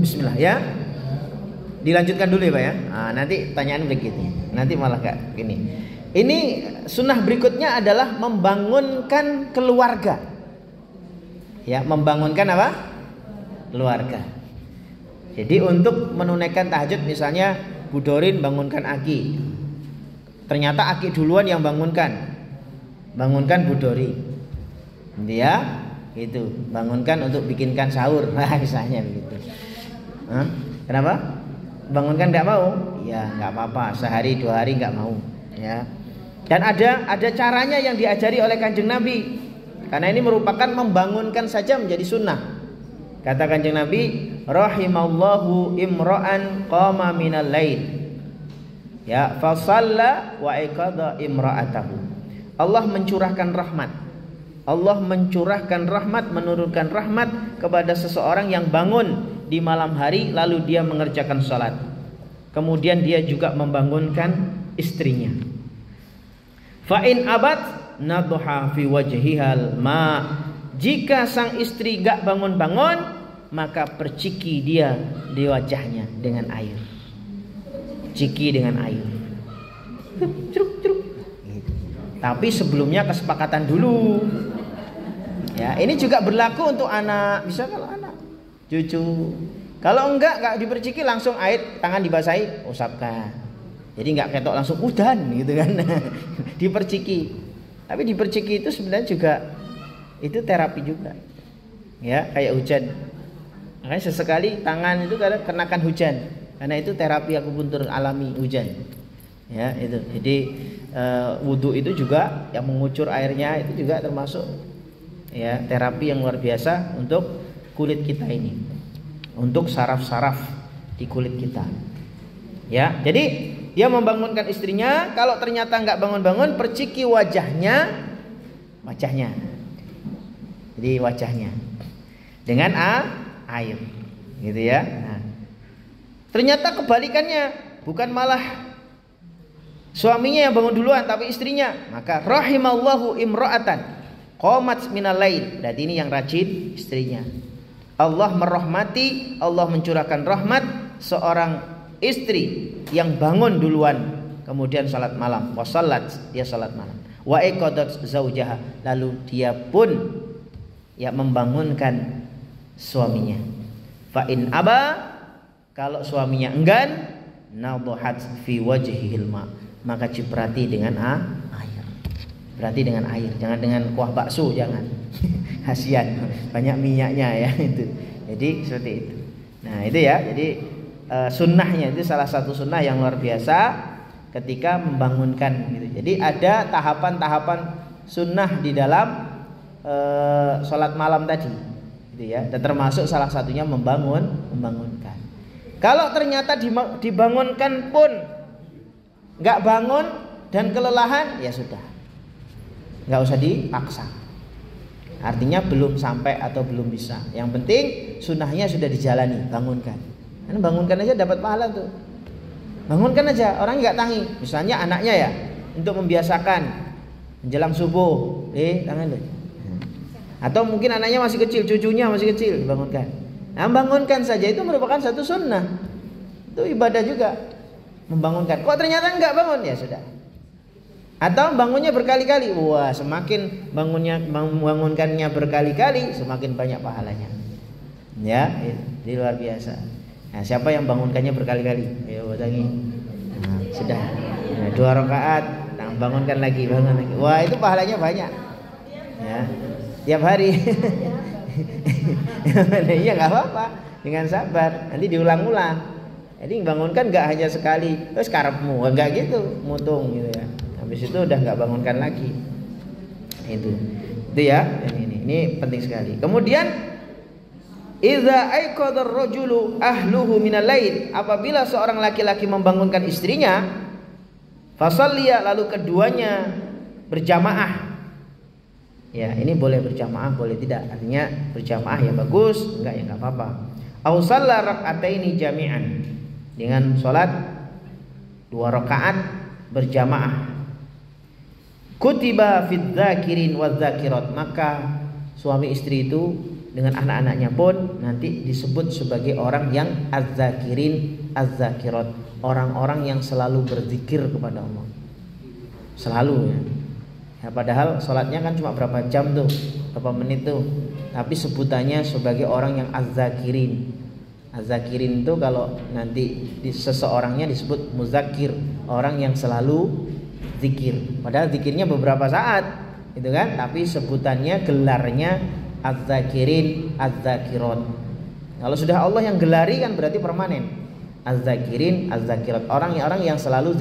Bismillah ya. Dilanjutkan dulu ya Pak ya. Nah, nanti tanyaan begitu. Nanti malah gak gini. Ini sunnah berikutnya adalah membangunkan keluarga. Ya, membangunkan apa? Keluarga. Jadi untuk menunaikan tahajud misalnya Bu Dorin bangunkan Aki. Ternyata Aki duluan yang bangunkan. Bangunkan Bu Dori. Dia itu bangunkan untuk bikinkan sahur. Nah, misalnya begitu. Hah? Kenapa? Bangunkan nggak mau? Ya nggak apa-apa. Sehari 2 hari nggak mau. Ya. Dan ada caranya yang diajari oleh Kanjeng Nabi. Karena ini merupakan membangunkan saja menjadi sunnah. Kata Kanjeng Nabi, rahimallahu imra'an qama minal lail. Ya, fa shalla wa iqadha imra'atahu. Allah mencurahkan rahmat. Allah mencurahkan rahmat, menurunkan rahmat kepada seseorang yang bangun di malam hari lalu dia mengerjakan salat. Kemudian dia juga membangunkan istrinya. Fa in abat nadha fi wajhihal ma. Jika sang istri gak bangun-bangun, maka perciki dia di wajahnya dengan air. Ciki dengan air. Ceruk. Tapi sebelumnya kesepakatan dulu. Ya, ini juga berlaku untuk anak. Bisa kalau anak, cucu. Kalau enggak diperciki langsung air, tangan dibasahi, usapkan. Jadi enggak ketok langsung udan gitu kan. Diperciki. Tapi diperciki itu sebenarnya juga itu terapi juga. Ya, kayak hujan. Makanya sesekali tangan itu kadang kenakan hujan. Karena itu terapi akupuntur alami hujan. Ya, itu. Jadi wudhu itu juga yang mengucur airnya itu juga termasuk ya terapi yang luar biasa untuk kulit kita ini, untuk saraf-saraf di kulit kita. Ya, jadi dia membangunkan istrinya. Kalau ternyata nggak bangun-bangun, perciki wajahnya, jadi wajahnya dengan air, gitu ya. Nah, ternyata kebalikannya, bukan malah suaminya yang bangun duluan tapi istrinya, maka rahimallahu imra'atan qamat minal lail. Berarti ini yang rajin istrinya. Allah merahmati, Allah mencurahkan rahmat seorang istri yang bangun duluan kemudian salat malam. Wa salat, dia salat malam. Wa iqadat zaujaha, lalu dia pun ya membangunkan suaminya. Fa in aba, kalau suaminya enggan, nadhat fi wajhihil ma, maka ciprati dengan air. Berarti dengan air, jangan dengan kuah bakso, jangan. Kasihan, banyak minyaknya ya itu. Jadi seperti itu. Nah, itu ya. Jadi sunnahnya itu salah satu sunnah yang luar biasa ketika membangunkan gitu. Jadi ada tahapan-tahapan sunnah di dalam sholat malam tadi, gitu ya. Dan termasuk salah satunya membangunkan. Kalau ternyata dibangunkan pun nggak bangun dan kelelahan, ya sudah, nggak usah dipaksa. Artinya belum sampai atau belum bisa. Yang penting sunnahnya sudah dijalani, bangunkan. Karena bangunkan aja dapat pahala tuh. Bangunkan aja, orang nggak tangi. Misalnya anaknya ya, untuk membiasakan menjelang subuh, tangan deh. Atau mungkin anaknya masih kecil, cucunya masih kecil, bangunkan. Nah, bangunkan saja itu merupakan satu sunnah. Itu ibadah juga. Membangunkan. Kok ternyata enggak bangun, ya sudah. Atau bangunnya berkali-kali. Wah, semakin bangunkannya berkali-kali, semakin banyak pahalanya. Ya, ini luar biasa. Nah, siapa yang bangunkannya berkali-kali? Ayo batangi. Nah, sudah. Nah, 2 rakaat, nah, bangun lagi. Wah, itu pahalanya banyak. Ya. Tiap hari. Iya, enggak apa-apa. Dengan sabar, nanti diulang-ulang. Jadi bangunkan enggak hanya sekali, terus karepmu, enggak gitu, mutung gitu ya. Habis itu udah enggak bangunkan lagi. Itu ya, ini penting sekali. Kemudian idza aiqadar rajulu ahluhu minal lail, apabila seorang laki-laki membangunkan istrinya, fasalliya, lalu keduanya berjamaah. Ya, ini boleh berjamaah, boleh tidak. Artinya berjamaah ya bagus, enggak ya enggak apa-apa. Au shalla rak'ataini jami'an, dengan sholat 2 rakaat berjamaah. Kutiba fid dzakirin wadz dzakirat, maka suami istri itu dengan anak-anaknya pun nanti disebut sebagai orang yang az-zakirin, az-zakirat, orang-orang yang selalu berzikir kepada Allah. Selalu ya. Ya padahal sholatnya kan cuma berapa jam tuh, berapa menit tuh, tapi sebutannya sebagai orang yang az-zakirin. Az-zakirin itu kalau nanti seseorangnya disebut muzakir, orang yang selalu zikir. Padahal zikirnya beberapa saat, gitu kan? Tapi sebutannya, gelarnya az-zakirin, az-zakirat. Kalau sudah Allah yang gelari kan berarti permanen. Az-zakirin, az-zakirat, orang-orang yang selalu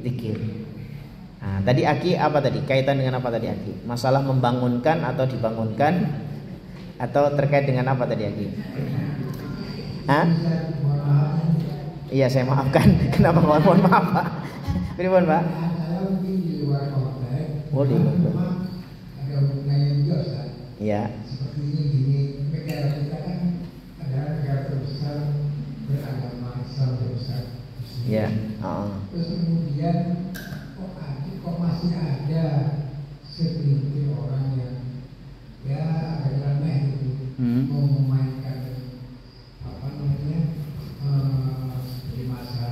zikir. Nah, tadi Aki apa tadi? Kaitan dengan apa tadi Aki? Masalah membangunkan atau dibangunkan, atau terkait dengan apa tadi Aki? Hah? Iya, saya maafkan. Kenapa mohon maaf Pak? Pripun Pak? Boleh. Ada hubungannya juga Ustaz. Iya. Seperti ini negara kita kan adalah negara terbesar beragama Islam terbesar. Iya. Terus kemudian kok masih ada segelintir orang yang ya agak aneh itu mau memainkan apa namanya seperti masa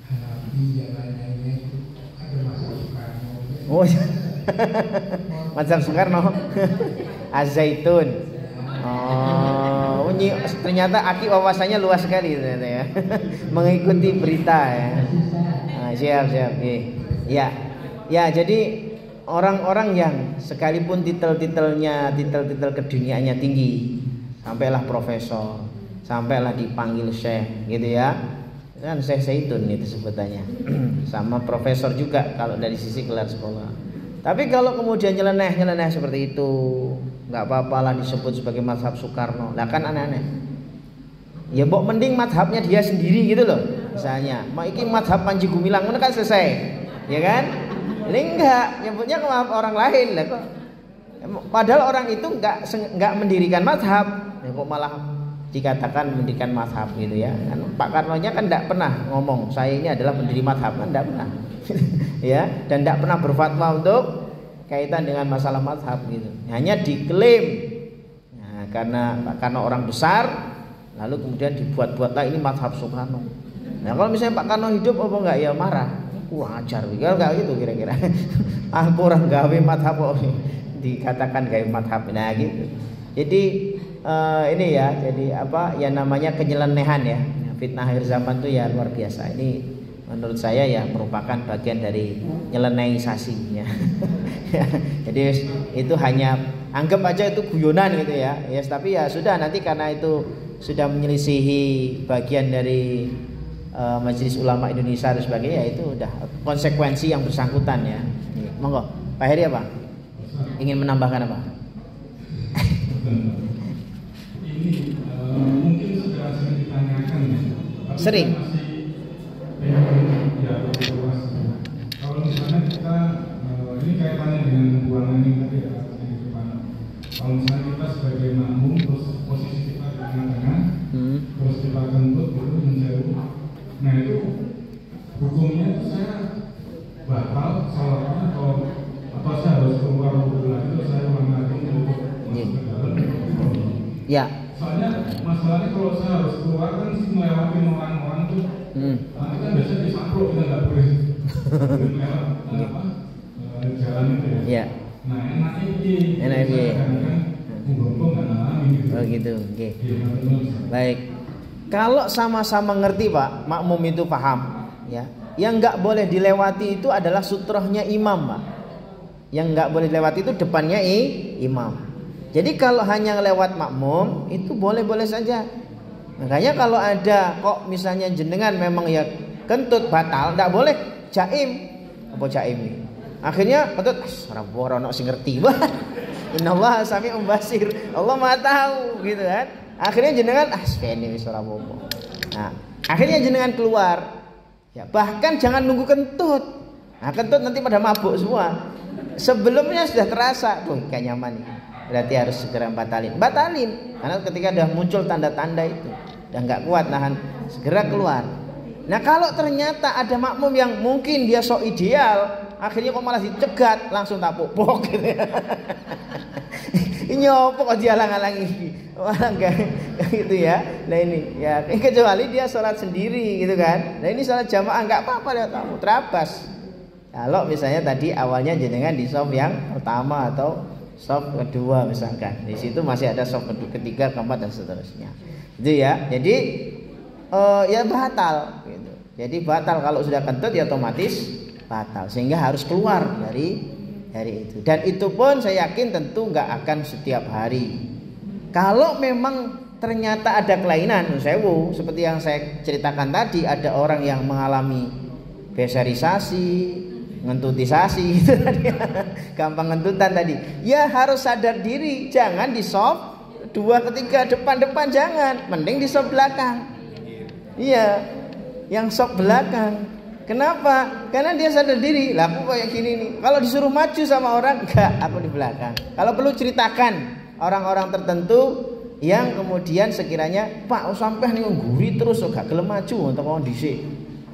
Hanafi dan lain-lainnya itu ada masa Soekarno. Oh, Mazhab Soekarno, Az-Zaitun. Oh, ternyata Aki wawasannya luas sekali ternyata ya, mengikuti berita ya. Siap. Ya, jadi orang-orang yang sekalipun titel keduniaannya tinggi, sampailah profesor, sampailah dipanggil syekh, gitu ya. Kan Syekh Zaitun itu sebutannya. Sama profesor juga kalau dari sisi gelar sekolah. Tapi kalau kemudian nyeleneh seperti itu, nggak apa-apalah disebut sebagai mazhab Soekarno. Lah kan aneh-aneh. Ya mbok mending mazhabnya dia sendiri gitu loh. Misalnya, mau iki mazhab Panji Gumilang itu kan selesai, ya kan? Ini enggak, nyebutnya ke orang lain lah kok. Padahal orang itu enggak mendirikan mazhab, ya kok malah dikatakan mendirikan mazhab gitu ya. Kan Pak Karno-nya kan enggak pernah ngomong saya ini adalah pendiri mazhab, kan enggak pernah. Ya, dan enggak pernah berfatwa untuk kaitan dengan masalah mazhab gitu. Hanya diklaim. Nah, karena Pak Karno orang besar, lalu kemudian dibuat-buatlah ini mazhab Soekarno. Nah kalau misalnya Pak Karno hidup apa enggak ya marah, ajar, enggak gitu kira-kira. Aku orang gawe madhab dikatakan gawe madhab, nah gitu. Jadi ini ya, jadi apa ya namanya kenyelenehan ya, fitnah akhir zaman tuh ya luar biasa. Ini menurut saya ya merupakan bagian dari nyeleneisasinya. Jadi itu hanya anggap aja itu guyonan gitu ya. Yes, tapi ya sudah, nanti karena itu sudah menyelisihi bagian dari Majelis Ulama Indonesia dan sebagainya, ya itu udah konsekuensi yang bersangkutan ya. Monggo, Pak Heri apa? Ingin menambahkan apa? Ini mungkin sudah sering ditanyakan ya. Sering. Kalau misalnya kita ini kaitannya dengan buangan ini tadi ya. Kalau misalnya kita sebagai makmum terus posisi kita di tengah-tengah, terus kita kentut itu menjauh. Nah itu hukumnya itu saya batal sholatnya atau saya harus keluar wudhu lagi atau saya ulang lagi untuk masuk ke dalam. Ya. Soalnya masalahnya kalau saya harus keluar kan melewati orang-orang tuh, nanti kan biasanya disampro, kita nggak boleh lewat jalan itu ya. Ya. Nah enaknya Oh gitu, oke. Baik. Kalau sama-sama ngerti Pak, makmum itu paham, ya. Yang nggak boleh dilewati itu adalah sutrohnya imam, Pak. Yang nggak boleh dilewati itu depannya imam. Jadi kalau hanya lewat makmum itu boleh-boleh saja. Makanya kalau ada kok misalnya jenengan memang ya kentut batal, nggak boleh jaim. Apa jaim ini? Akhirnya kentut, ora sing ngerti. Innallaha sami'un basir. Allah Maha tahu gitu kan. Akhirnya jenengan sepene wis ora apa-apa. Nah, akhirnya jenengan keluar. Ya, bahkan jangan nunggu kentut. Nah, kentut nanti pada mabuk semua. Sebelumnya sudah terasa, tuh kayak nyaman nih. Berarti harus segera batalin. Karena ketika sudah muncul tanda-tanda itu, udah enggak kuat nahan, segera keluar. Nah, kalau ternyata ada makmum yang mungkin dia sok ideal, akhirnya kok malah dicegat, langsung tapuk gitu ya. Ini apa kok dihalang-halangi? Orang kayak gitu ya. Nah ini ya kecuali dia sholat sendiri gitu kan. Nah ini sholat jamaah nggak apa-apa lihat tamu terabas. Kalau misalnya tadi awalnya jenengan di shop yang pertama atau shop kedua misalkan, di situ masih ada shop ketiga, keempat dan seterusnya. Itu ya. Jadi ya batal. Gitu. Jadi batal kalau sudah kentut ya otomatis batal sehingga harus keluar dari itu. Dan itu pun saya yakin tentu nggak akan setiap hari. Kalau memang ternyata ada kelainan, sewu, seperti yang saya ceritakan tadi, ada orang yang mengalami beserisasi, ngentutisasi gitu tadi, gampang ngentutan tadi. Ya harus sadar diri, jangan di sop 2 ketiga depan jangan, mending di sop belakang. Iya, yang sop belakang. Kenapa? Karena dia sadar diri. Lah aku kayak gini nih. Kalau disuruh maju sama orang, enggak, aku di belakang. Kalau perlu ceritakan orang-orang tertentu yang kemudian sekiranya Pak sampai nih ngguri terus gak gelem maju untuk mau dhisik.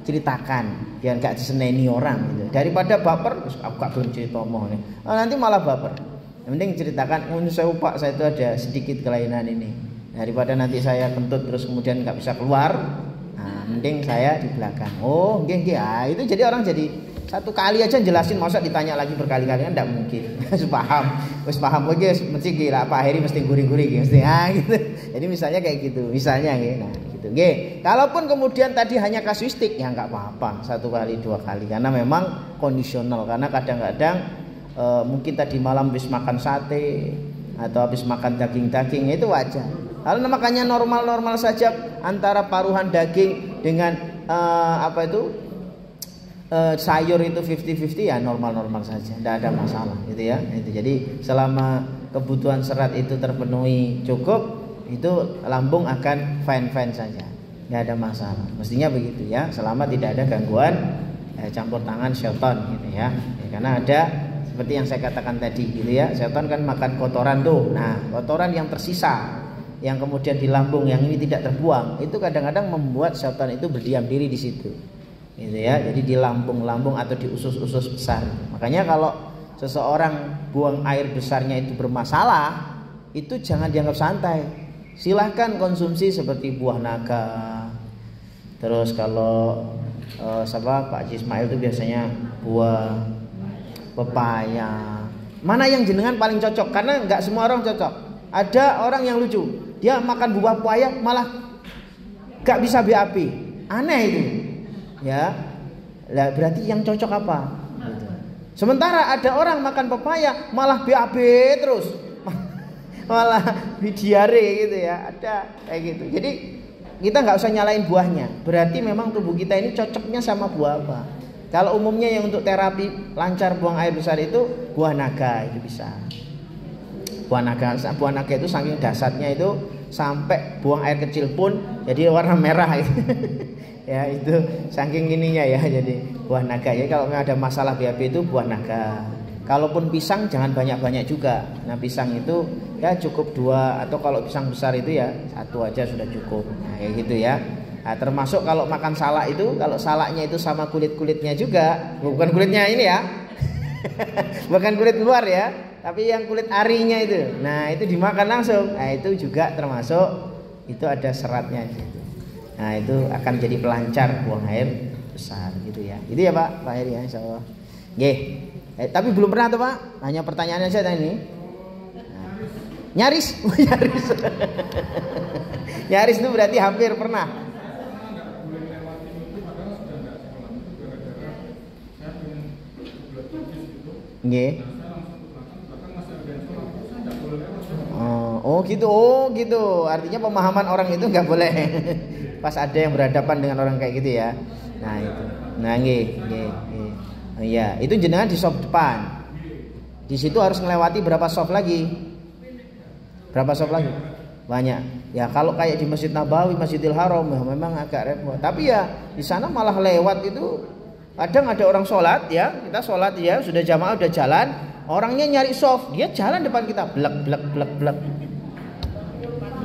Ceritakan biar gak diseneni orang gitu. Daripada baper, aku gak gelem cerita omong nih. Nanti malah baper. Yang penting ceritakan, saya Pak, saya itu ada sedikit kelainan ini. Daripada nanti saya kentut terus kemudian gak bisa keluar. Mending saya di belakang. Oh, nggih. Itu jadi orang jadi satu kali aja jelasin, masa ditanya lagi berkali-kali kan enggak mungkin. Wis paham kok mesti gila Pak Heri mesti guri-guri mesti. Gitu. Jadi misalnya kayak gitu. Misalnya nggih. Nah, gitu nggih. Kalaupun kemudian tadi hanya kasuistik ya enggak apa-apa, 1 kali 2 kali karena memang kondisional, karena kadang-kadang mungkin tadi malam habis makan sate atau habis makan daging-daging itu wajar. Kalau makanya normal-normal saja antara paruhan daging dengan sayur itu 50-50 ya normal-normal saja, tidak ada masalah gitu ya. Itu jadi selama kebutuhan serat itu terpenuhi cukup, itu lambung akan fine-fine saja, tidak ada masalah. Mestinya begitu ya, selama tidak ada gangguan campur tangan syaitan gitu ya. Karena ada seperti yang saya katakan tadi gitu ya, syaitan kan makan kotoran tuh. Nah, kotoran yang tersisa yang kemudian di lambung yang ini tidak terbuang itu kadang-kadang membuat syaitan itu berdiam diri di situ gitu ya. Jadi di lambung-lambung atau di usus-usus besar. Makanya kalau seseorang buang air besarnya itu bermasalah, itu jangan dianggap santai. Silahkan konsumsi seperti buah naga. Terus kalau Pak Haji Ismail itu biasanya buah pepaya. Mana yang jenengan paling cocok? Karena nggak semua orang cocok. Ada orang yang lucu, dia makan buah pepaya malah gak bisa BAB, aneh itu, ya. Lah berarti yang cocok apa? Gitu. Sementara ada orang makan pepaya malah BAB terus, malah diare gitu ya. Ada kayak gitu. Jadi kita nggak usah nyalain buahnya. Berarti memang tubuh kita ini cocoknya sama buah apa? Kalau umumnya yang untuk terapi lancar buang air besar itu buah naga itu bisa. Buah naga itu saking dasarnya itu sampai buang air kecil pun jadi warna merah itu. Ya itu saking ininya ya, jadi buah naga ya. Kalau ada masalah BAB itu buah naga. Kalaupun pisang jangan banyak-banyak juga. Nah pisang itu ya cukup 2, atau kalau pisang besar itu ya 1 aja sudah cukup. Nah kayak gitu ya. Nah, termasuk kalau makan salak itu, kalau salaknya itu sama kulit-kulitnya juga, bukan kulitnya ini ya. Bukan kulit luar ya, tapi yang kulit arinya itu. Nah, itu dimakan langsung. Nah, itu juga termasuk itu ada seratnya gitu. Nah, itu akan jadi pelancar buang air besar gitu ya. Itu ya Pak Heri ya, insyaallah. Nggih. Tapi belum pernah tuh Pak. Hanya pertanyaannya saja ini. Nah, nyaris. Nyaris itu berarti hampir pernah. Nggih. Oh gitu. Artinya pemahaman orang itu nggak boleh pas ada yang berhadapan dengan orang kayak gitu ya. Nah itu. Nah nggih. Iya, itu jenengan di shop depan. Di situ harus melewati berapa shop lagi? Berapa shop lagi? Banyak. Ya kalau kayak di Masjid Nabawi, Masjidil Haram ya memang agak repot. Tapi ya di sana malah lewat itu kadang ada orang sholat ya, kita sholat ya, sudah jamaah udah jalan, orangnya nyari soft, dia jalan depan kita, blek.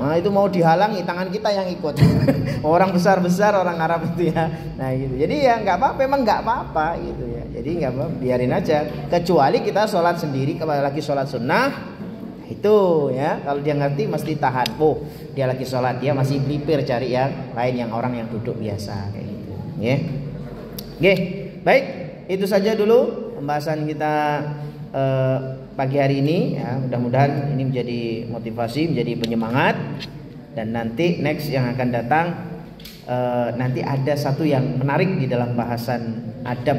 Nah itu mau dihalangi, tangan kita yang ikut. Orang besar-besar orang Arab itu ya. Nah gitu. Jadi ya nggak apa-apa, memang nggak apa-apa gitu ya. Jadi nggak apa, biarin aja. Kecuali kita sholat sendiri, kembali lagi sholat sunnah, Itu ya, kalau dia ngerti mesti tahan. Oh, dia lagi sholat, dia masih prepare cari yang lain, yang orang yang duduk biasa kayak gitu. Ya. Oke, baik. Itu saja dulu pembahasan kita pagi hari ini. Ya, mudah-mudahan ini menjadi motivasi, menjadi penyemangat. Dan nanti next yang akan datang, nanti ada satu yang menarik di dalam bahasan adab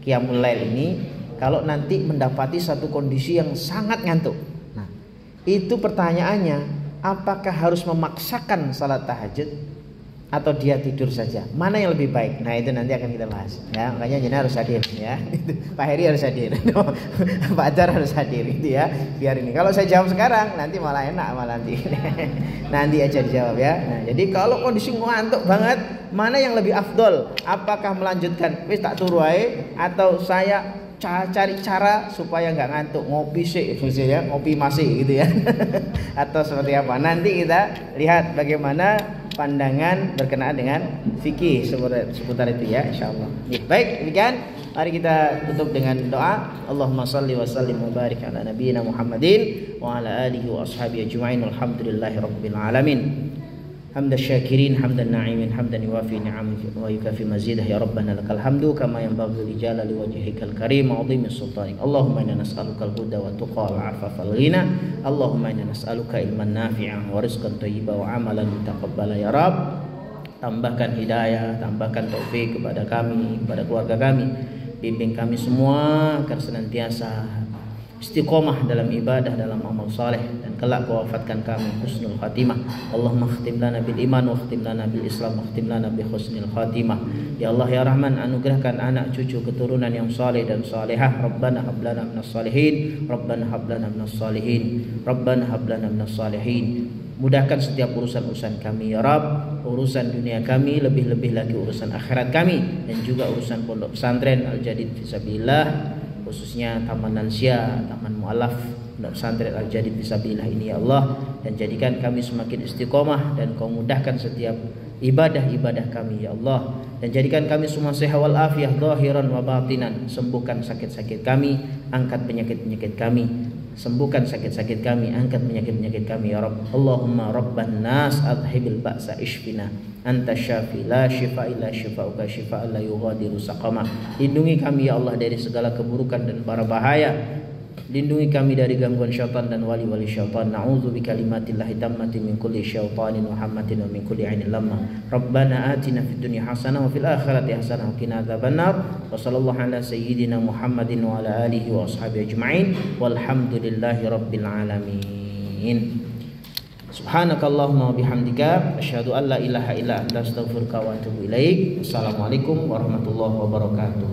Qiyamul Lail ini. Kalau nanti mendapati satu kondisi yang sangat ngantuk. Itu pertanyaannya, apakah harus memaksakan salat tahajud atau dia tidur saja? Mana yang lebih baik? Nah, itu nanti akan kita bahas. Ya, makanya Jena harus hadir ya. Pak Heri harus hadir. Pak Ajar harus hadir itu ya. Biar ini. Kalau saya jawab sekarang nanti malah enak malah nanti. Nanti aja dijawab ya. Nah, jadi kalau kondisi ngantuk banget, mana yang lebih afdol? Apakah melanjutkan wis tak turu ae atau saya cari cara supaya nggak ngantuk, ngopi sih ya, ngopi masih gitu ya. Atau seperti apa, nanti kita lihat bagaimana pandangan berkenaan dengan fikih seputar itu ya, insyaallah. Baik, demikian mari kita tutup dengan doa. Allahumma shalli wa sallim wa barik ala nabiyyina Muhammadin wa ala alihi wa ashabihi ajma'in, walhamdulillahi rabbil alamin. Hamdan syakirin, hamdan na'imin, hamdan yuwafi ni'amika wa yukafi mazidah. Ya Rabbana lakal hamdu kama yanbaghi li jalali wajhikal karim wa 'azimi sultanik. Allahumma inna nas'aluka al-huda wa tuqa wal 'afafa wal ghina. Allahumma inna nas'aluka ilman nafi'an wa rizqan thayyiban wa 'amalan mutaqabbala ya Rabb. Tambahkan hidayah, tambahkan taufik kepada kami, kepada keluarga kami. Bimbing kami semua agar senantiasa istiqomah dalam ibadah, dalam amal saleh, dan kelak kau wafatkan kami husnul khatimah. Allahumma khtim lana bil iman wa khtim lana bil islam wa khtim lana bi husnil khatimah. Ya Allah ya Rahman, anugerahkan anak cucu keturunan yang saleh dan salehah. Rabbana hab lana minas salihin, Rabbana hab lana minas salihin, Rabbana hab lana minas salihin. Mudahkan setiap urusan-urusan kami ya Rabb, urusan dunia kami, lebih-lebih lagi urusan akhirat kami, dan juga urusan pondok pesantren Al-Jadid Fisabilillah, khususnya Taman Lansia, Taman Mu'alaf, Pondok Pesantren Al-Jadid Fisabilillah ini ya Allah. Dan jadikan kami semakin istiqomah, dan kau mudahkan setiap ibadah-ibadah kami ya Allah. Dan jadikan kami semua sehat wal afiyah zahiran wa batinan. Sembuhkan sakit-sakit kami, angkat penyakit-penyakit kami. Sembuhkan sakit-sakit kami, angkat penyakit-penyakit kami ya Rabb. Allahumma rabban nas adhibil ba'sa ishfina anta syafi la shifa illa shifauka shifaan la yughadiru saqama. Lindungi kami ya Allah dari segala keburukan dan bara bahaya. Lindungi kami dari gangguan syaitan dan wali-wali syaitan. Na'udzu bikalimatillahi tammati min kulli syaitanin wa hammatin wa min kulli ainin lamma. Rabbana atina fid dunya hasanah wa fil akhirati hasanah wa qina adzabannar. Wa sallallahu ala sayyidina Muhammadin wa ala alihi wa ashabihi ajma'in. Walhamdulillahi rabbil alamin. Subhanakallahumma wa bihamdika asyhadu an la ilaha illa anta astaghfiruka wa atubu ilaik. Assalamualaikum warahmatullahi wabarakatuh.